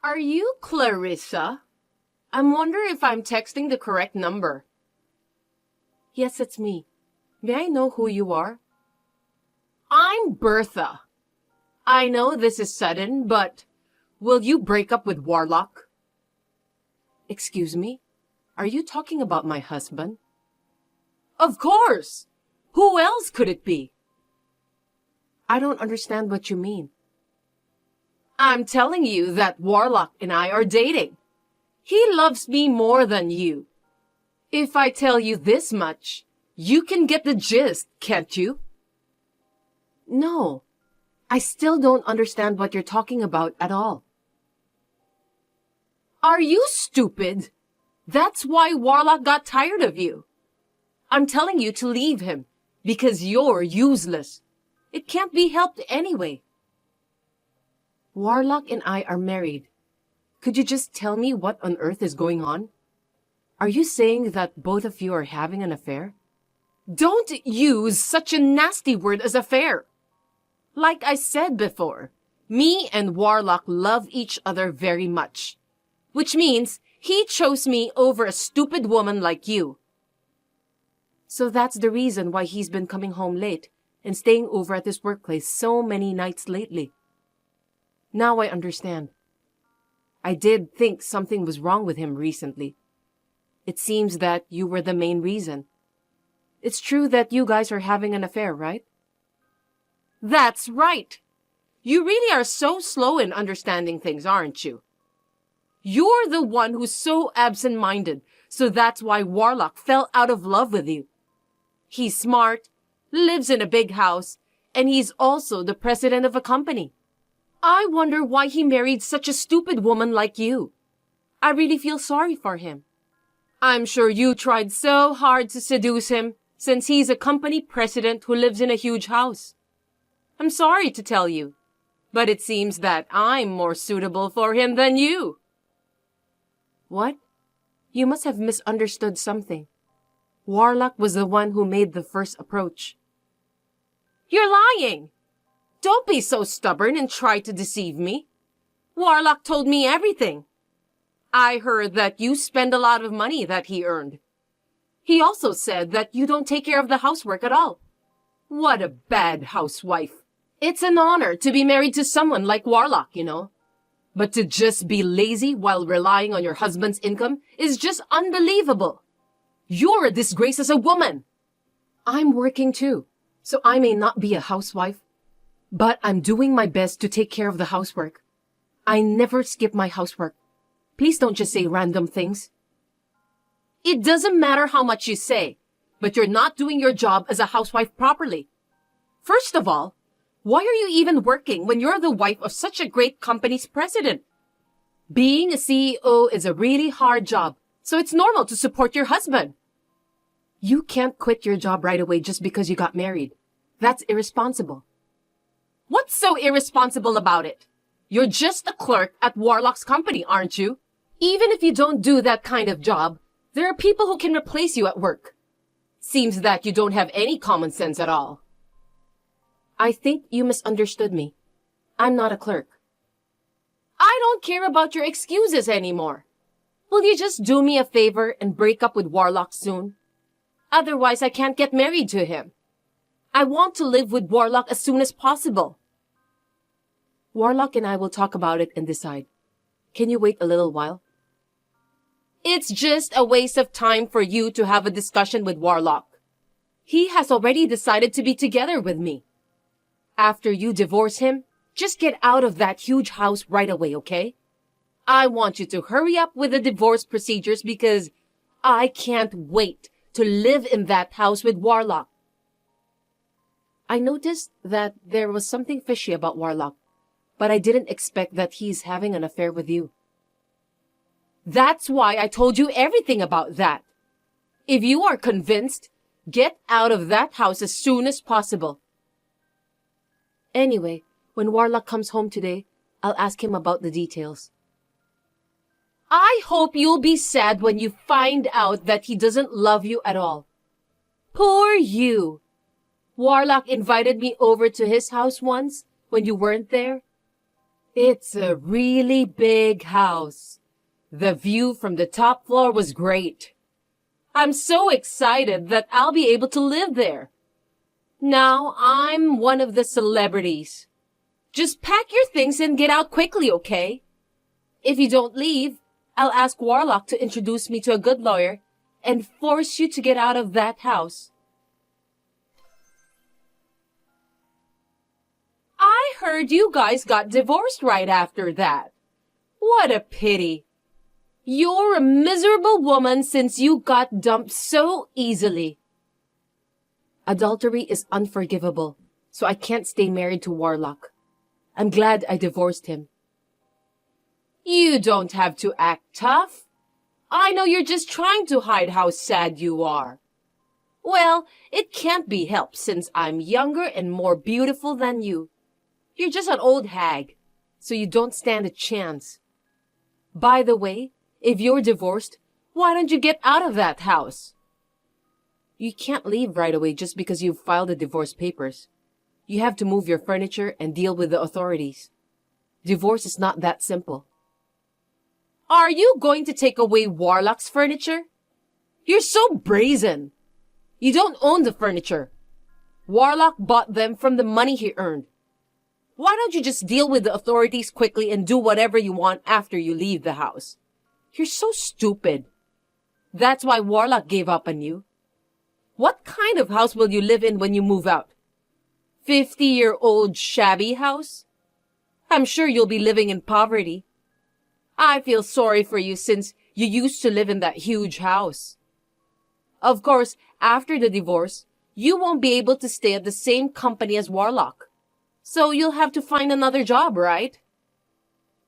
Are you Clarissa? I'm wondering if I'm texting the correct number. Yes, it's me. May I know who you are? I'm Bertha. I know this is sudden, but will you break up with Warlock? Excuse me? Are you talking about my husband? Of course! Who else could it be? I don't understand what you mean. I'm telling you that Warlock and I are dating. He loves me more than you. If I tell you this much, you can get the gist, can't you? No, I still don't understand what you're talking about at all. Are you stupid? That's why Warlock got tired of you. I'm telling you to leave him, because you're useless. It can't be helped anyway. Warlock and I are married. Could you just tell me what on earth is going on? Are you saying that both of you are having an affair? Don't use such a nasty word as affair. Like I said before, me and Warlock love each other very much. Which means he chose me over a stupid woman like you. So that's the reason why he's been coming home late and staying over at his workplace so many nights lately. Now I understand. I did think something was wrong with him recently. It seems that you were the main reason. It's true that you guys are having an affair, right? That's right. You really are so slow in understanding things, aren't you? You're the one who's so absent-minded, so that's why Warlock fell out of love with you. He's smart, lives in a big house, and he's also the president of a company. I wonder why he married such a stupid woman like you. I really feel sorry for him. I'm sure you tried so hard to seduce him, since he's a company president who lives in a huge house. I'm sorry to tell you, but it seems that I'm more suitable for him than you. What? You must have misunderstood something. Warlock was the one who made the first approach. You're lying! Don't be so stubborn and try to deceive me. Warlock told me everything. I heard that you spend a lot of money that he earned. He also said that you don't take care of the housework at all. What a bad housewife. It's an honor to be married to someone like Warlock, you know. But to just be lazy while relying on your husband's income is just unbelievable. You're a disgrace as a woman. I'm working too, so I may not be a housewife. But I'm doing my best to take care of the housework. I never skip my housework. Please don't just say random things. It doesn't matter how much you say, but you're not doing your job as a housewife properly. First of all, why are you even working when you're the wife of such a great company's president? Being a CEO is a really hard job, so it's normal to support your husband. You can't quit your job right away just because you got married. That's irresponsible. What's so irresponsible about it? You're just a clerk at Warlock's company, aren't you? Even if you don't do that kind of job, there are people who can replace you at work. Seems that you don't have any common sense at all. I think you misunderstood me. I'm not a clerk. I don't care about your excuses anymore. Will you just do me a favor and break up with Warlock soon? Otherwise, I can't get married to him. I want to live with Warlock as soon as possible. Warlock and I will talk about it and decide. Can you wait a little while? It's just a waste of time for you to have a discussion with Warlock. He has already decided to be together with me. After you divorce him, just get out of that huge house right away, okay? I want you to hurry up with the divorce procedures because I can't wait to live in that house with Warlock. I noticed that there was something fishy about Warlock, but I didn't expect that he's having an affair with you. That's why I told you everything about that. If you are convinced, get out of that house as soon as possible. Anyway, when Warlock comes home today, I'll ask him about the details. I hope you'll be sad when you find out that he doesn't love you at all. Poor you. Warlock invited me over to his house once when you weren't there. It's a really big house. The view from the top floor was great. I'm so excited that I'll be able to live there. Now I'm one of the celebrities. Just pack your things and get out quickly, okay? If you don't leave, I'll ask Warlock to introduce me to a good lawyer and force you to get out of that house. I heard you guys got divorced right after that. What a pity. You're a miserable woman since you got dumped so easily. Adultery is unforgivable, so I can't stay married to Warlock. I'm glad I divorced him. You don't have to act tough. I know you're just trying to hide how sad you are. Well, it can't be helped since I'm younger and more beautiful than you. You're just an old hag, so you don't stand a chance. By the way, if you're divorced, why don't you get out of that house? You can't leave right away just because you've filed the divorce papers. You have to move your furniture and deal with the authorities. Divorce is not that simple. Are you going to take away Warlock's furniture? You're so brazen. You don't own the furniture. Warlock bought them from the money he earned. Why don't you just deal with the authorities quickly and do whatever you want after you leave the house? You're so stupid. That's why Warlock gave up on you. What kind of house will you live in when you move out? 50-year-old shabby house? I'm sure you'll be living in poverty. I feel sorry for you since you used to live in that huge house. Of course, after the divorce, you won't be able to stay at the same company as Warlock. So you'll have to find another job, right?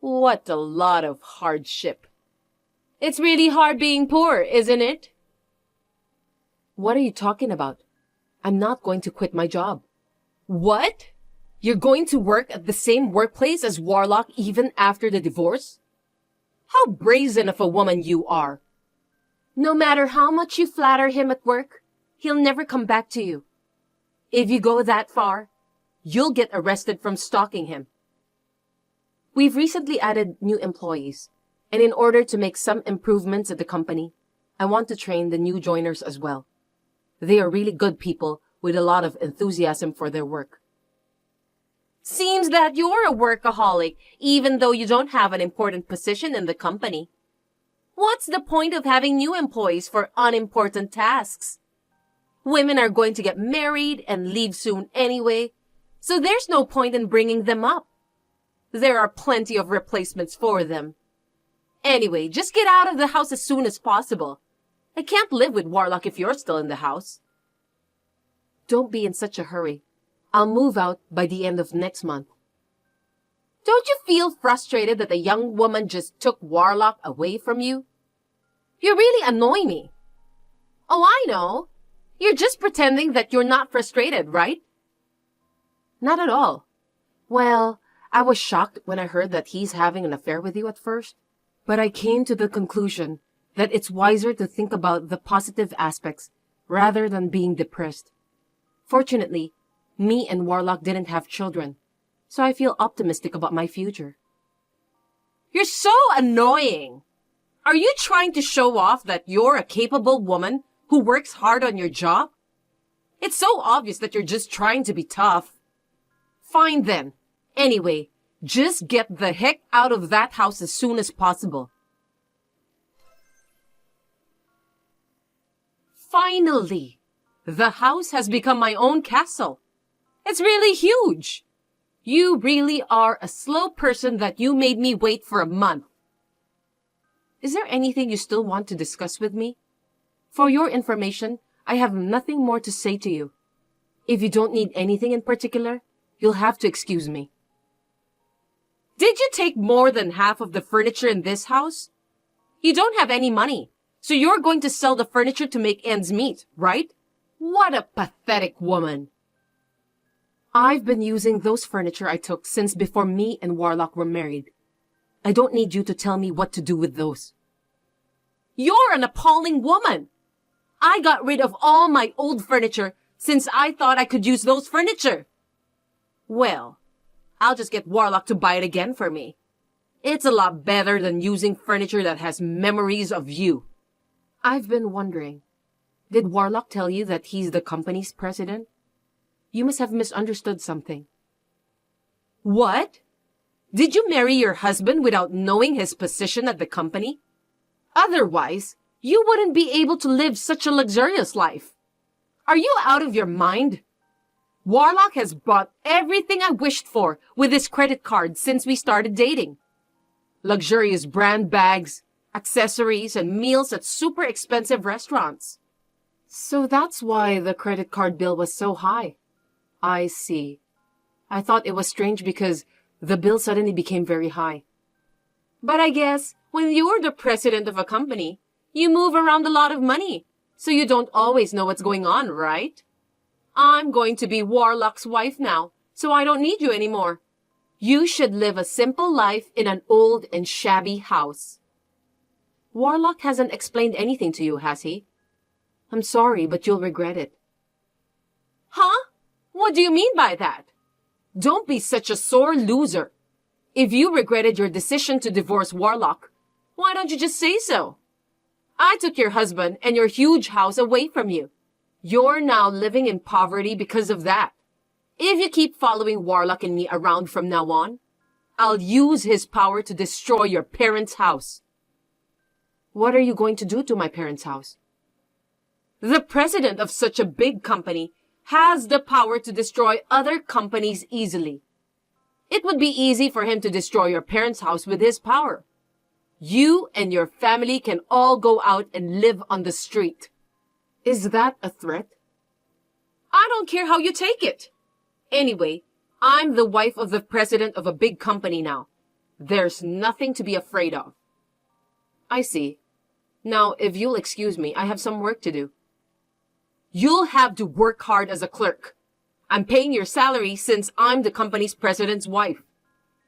What a lot of hardship. It's really hard being poor, isn't it? What are you talking about? I'm not going to quit my job. What? You're going to work at the same workplace as Warlock even after the divorce? How brazen of a woman you are. No matter how much you flatter him at work, he'll never come back to you. If you go that far, you'll get arrested from stalking him. We've recently added new employees, and in order to make some improvements at the company, I want to train the new joiners as well. They are really good people with a lot of enthusiasm for their work. Seems that you're a workaholic, even though you don't have an important position in the company. What's the point of having new employees for unimportant tasks? Women are going to get married and leave soon anyway, so there's no point in bringing them up. There are plenty of replacements for them. Anyway, just get out of the house as soon as possible. I can't live with Warlock if you're still in the house. Don't be in such a hurry. I'll move out by the end of next month. Don't you feel frustrated that a young woman just took Warlock away from you? You really annoy me. Oh, I know. You're just pretending that you're not frustrated, right? Not at all. Well, I was shocked when I heard that he's having an affair with you at first, but I came to the conclusion that it's wiser to think about the positive aspects rather than being depressed. Fortunately, me and Warlock didn't have children, so I feel optimistic about my future. You're so annoying. Are you trying to show off that you're a capable woman who works hard on your job? It's so obvious that you're just trying to be tough. Fine then. Anyway, just get the heck out of that house as soon as possible. Finally, the house has become my own castle. It's really huge. You really are a slow person that you made me wait for a month. Is there anything you still want to discuss with me? For your information, I have nothing more to say to you. If you don't need anything in particular, you'll have to excuse me. Did you take more than half of the furniture in this house? You don't have any money, so you're going to sell the furniture to make ends meet, right? What a pathetic woman. I've been using those furniture I took since before me and Warlock were married. I don't need you to tell me what to do with those. You're an appalling woman. I got rid of all my old furniture since I thought I could use those furniture. Well, I'll just get Warlock to buy it again for me. It's a lot better than using furniture that has memories of you. I've been wondering, did Warlock tell you that he's the company's president? You must have misunderstood something. What? Did you marry your husband without knowing his position at the company? Otherwise, you wouldn't be able to live such a luxurious life. Are you out of your mind? Warlock has bought everything I wished for with his credit card since we started dating. Luxurious brand bags, accessories, and meals at super expensive restaurants. So that's why the credit card bill was so high. I see. I thought it was strange because the bill suddenly became very high. But I guess when you're the president of a company, you move around a lot of money, so you don't always know what's going on, right? I'm going to be Warlock's wife now, so I don't need you anymore. You should live a simple life in an old and shabby house. Warlock hasn't explained anything to you, has he? I'm sorry, but you'll regret it. Huh? What do you mean by that? Don't be such a sore loser. If you regretted your decision to divorce Warlock, why don't you just say so? I took your husband and your huge house away from you. You're now living in poverty because of that. If you keep following Warlock and me around from now on, I'll use his power to destroy your parents' house. What are you going to do to my parents' house? The president of such a big company has the power to destroy other companies easily. It would be easy for him to destroy your parents' house with his power. You and your family can all go out and live on the street. Is that a threat? I don't care how you take it. Anyway, I'm the wife of the president of a big company now. There's nothing to be afraid of. I see. Now, if you'll excuse me, I have some work to do. You'll have to work hard as a clerk. I'm paying your salary since I'm the company's president's wife.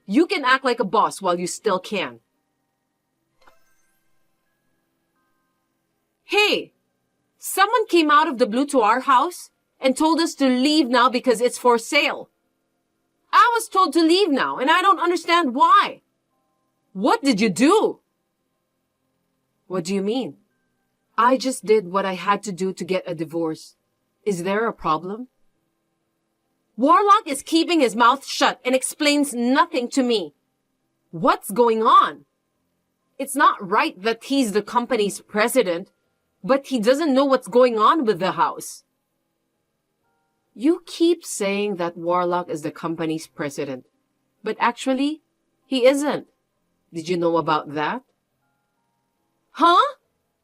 You can act like a boss while you still can. Hey! Someone came out of the blue to our house and told us to leave now because it's for sale. I was told to leave now, and I don't understand why. What did you do? What do you mean? I just did what I had to do to get a divorce. Is there a problem? Warlock is keeping his mouth shut and explains nothing to me. What's going on? It's not right that he's the company's president, but he doesn't know what's going on with the house. You keep saying that Warlock is the company's president, but actually, he isn't. Did you know about that? Huh?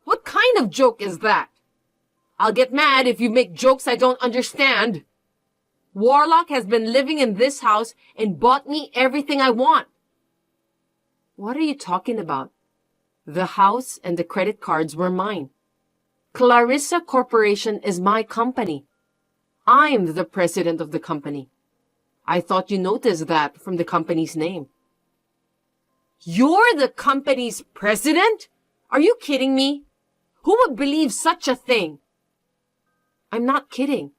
What kind of joke is that? I'll get mad if you make jokes I don't understand. Warlock has been living in this house and bought me everything I want. What are you talking about? The house and the credit cards were mine. Clarissa Corporation is my company. I'm the president of the company. I thought you noticed that from the company's name. You're the company's president? Are you kidding me? Who would believe such a thing? I'm not kidding.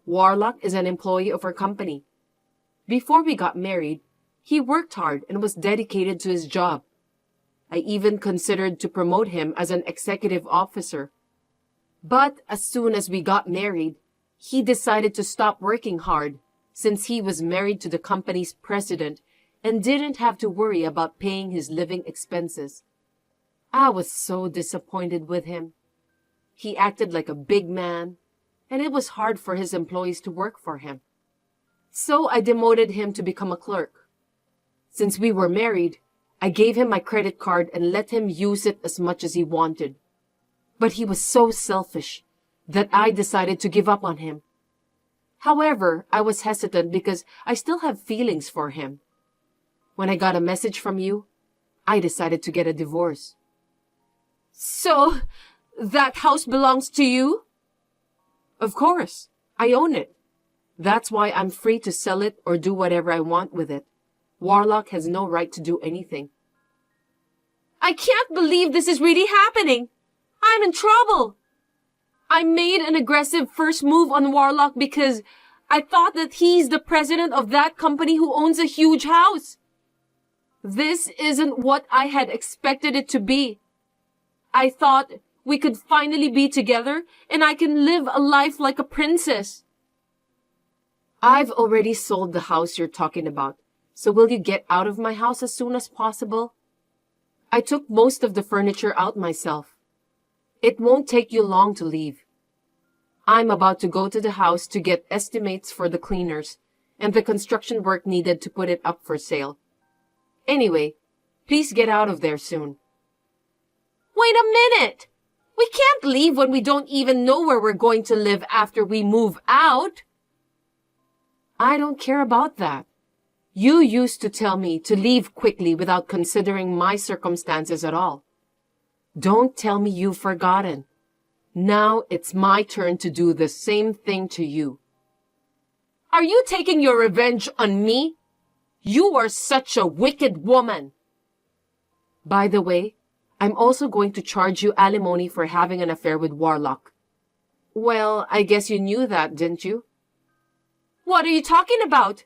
Warlock is an employee of our company. Before we got married, he worked hard and was dedicated to his job. I even considered to promote him as an executive officer. But as soon as we got married, he decided to stop working hard since he was married to the company's president and didn't have to worry about paying his living expenses. I was so disappointed with him. He acted like a big man, and it was hard for his employees to work for him. So I demoted him to become a clerk. Since we were married, I gave him my credit card and let him use it as much as he wanted. But he was so selfish that I decided to give up on him. However, I was hesitant because I still have feelings for him. When I got a message from you, I decided to get a divorce. So, that house belongs to you? Of course, I own it. That's why I'm free to sell it or do whatever I want with it. Warlock has no right to do anything. I can't believe this is really happening. I'm in trouble. I made an aggressive first move on Warlock because I thought that he's the president of that company who owns a huge house. This isn't what I had expected it to be. I thought we could finally be together and I can live a life like a princess. I've already sold the house you're talking about, so will you get out of my house as soon as possible? I took most of the furniture out myself. It won't take you long to leave. I'm about to go to the house to get estimates for the cleaners and the construction work needed to put it up for sale. Anyway, please get out of there soon. Wait a minute! We can't leave when we don't even know where we're going to live after we move out. I don't care about that. You used to tell me to leave quickly without considering my circumstances at all. Don't tell me you've forgotten. Now it's my turn to do the same thing to you. Are you taking your revenge on me? You are such a wicked woman. By the way, I'm also going to charge you alimony for having an affair with Warlock. Well, I guess you knew that, didn't you? What are you talking about?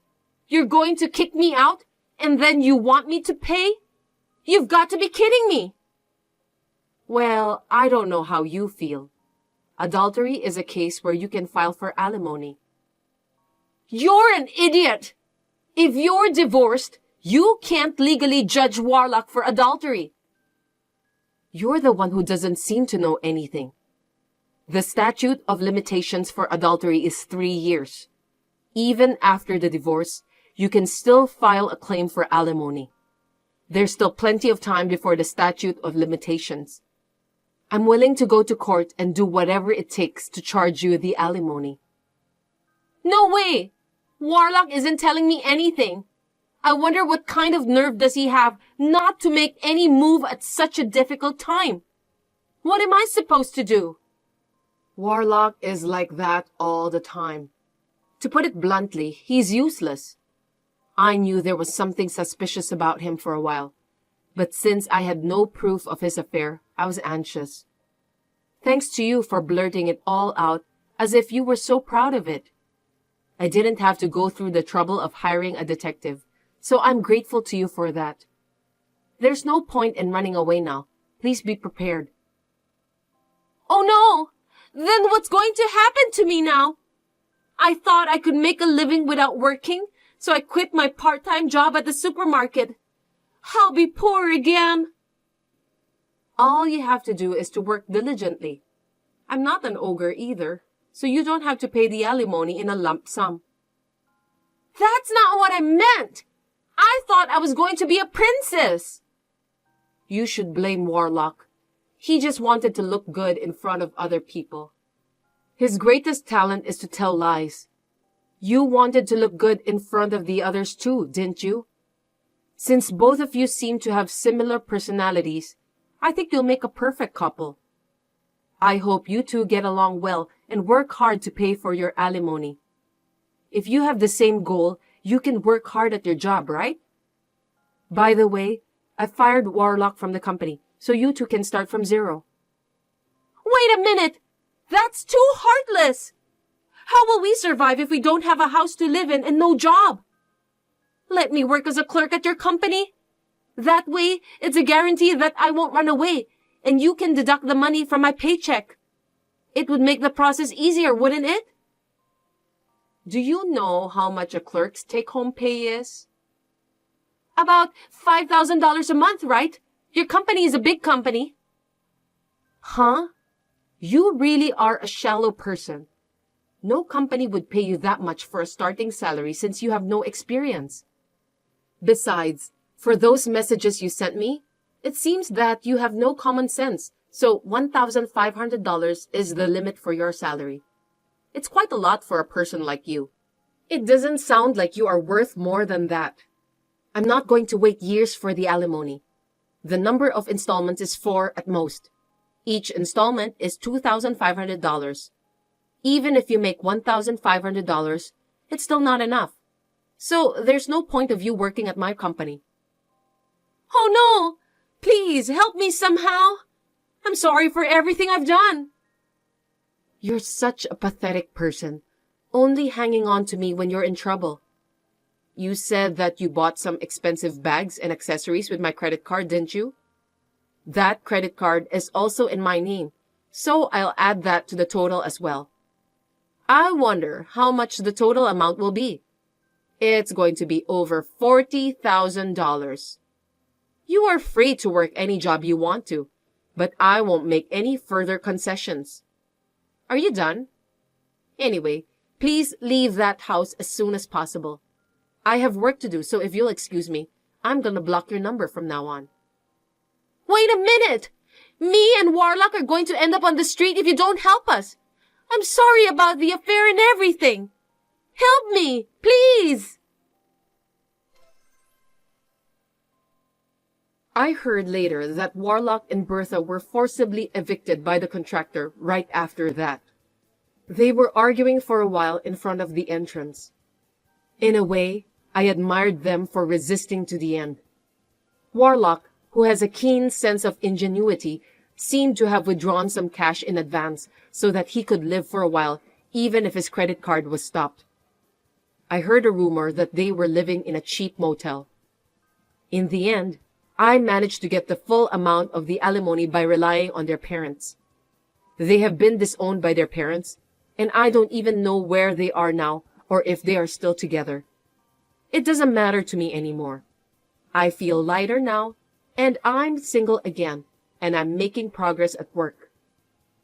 You're going to kick me out and then you want me to pay? You've got to be kidding me. Well, I don't know how you feel. Adultery is a case where you can file for alimony. You're an idiot! If you're divorced, you can't legally judge Warlock for adultery. You're the one who doesn't seem to know anything. The statute of limitations for adultery is 3 years. Even after the divorce, you can still file a claim for alimony. There's still plenty of time before the statute of limitations. I'm willing to go to court and do whatever it takes to charge you the alimony. No way! Warlock isn't telling me anything. I wonder what kind of nerve does he have not to make any move at such a difficult time? What am I supposed to do? Warlock is like that all the time. To put it bluntly, he's useless. I knew there was something suspicious about him for a while, but since I had no proof of his affair, I was anxious. Thanks to you for blurting it all out as if you were so proud of it. I didn't have to go through the trouble of hiring a detective, so I'm grateful to you for that. There's no point in running away now. Please be prepared. Oh no! Then what's going to happen to me now? I thought I could make a living without working, so I quit my part-time job at the supermarket. I'll be poor again. All you have to do is to work diligently. I'm not an ogre either, so you don't have to pay the alimony in a lump sum. That's not what I meant. I thought I was going to be a princess. You should blame Warlock. He just wanted to look good in front of other people. His greatest talent is to tell lies. You wanted to look good in front of the others too, didn't you? Since both of you seem to have similar personalities, I think you'll make a perfect couple. I hope you two get along well and work hard to pay for your alimony. If you have the same goal, you can work hard at your job, right? By the way, I fired Warlock from the company, so you two can start from zero. Wait a minute! That's too heartless! How will we survive if we don't have a house to live in and no job? Let me work as a clerk at your company. That way, it's a guarantee that I won't run away, and you can deduct the money from my paycheck. It would make the process easier, wouldn't it? Do you know how much a clerk's take-home pay is? About $5,000 a month, right? Your company is a big company. Huh? You really are a shallow person. No company would pay you that much for a starting salary since you have no experience. Besides, for those messages you sent me, it seems that you have no common sense, so $1,500 is the limit for your salary. It's quite a lot for a person like you. It doesn't sound like you are worth more than that. I'm not going to wait years for the alimony. The number of installments is 4 at most. Each installment is $2,500. Even if you make $1,500, it's still not enough. So there's no point of you working at my company. Oh no! Please help me somehow. I'm sorry for everything I've done. You're such a pathetic person. only hanging on to me when you're in trouble. You said that you bought some expensive bags and accessories with my credit card, didn't you? That credit card is also in my name, so I'll add that to the total as well. I wonder how much the total amount will be. It's going to be over $40,000. You are free to work any job you want to, but I won't make any further concessions. Are you done? Anyway, please leave that house as soon as possible. I have work to do, so if you'll excuse me, I'm gonna block your number from now on. Wait a minute! Me and Warlock are going to end up on the street if you don't help us. I'm sorry about the affair and everything. Help me, please! I heard later that Warlock and Bertha were forcibly evicted by the contractor right after that. They were arguing for a while in front of the entrance. In a way, I admired them for resisting to the end. Warlock, who has a keen sense of ingenuity, seemed to have withdrawn some cash in advance so that he could live for a while even if his credit card was stopped. I heard a rumor that they were living in a cheap motel. In the end, I managed to get the full amount of the alimony by relying on their parents. They have been disowned by their parents, and I don't even know where they are now or if they are still together. It doesn't matter to me anymore. I feel lighter now, and I'm single again, and I'm making progress at work.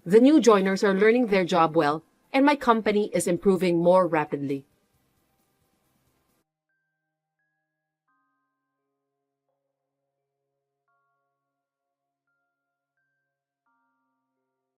The new joiners are learning their job well, and my company is improving more rapidly.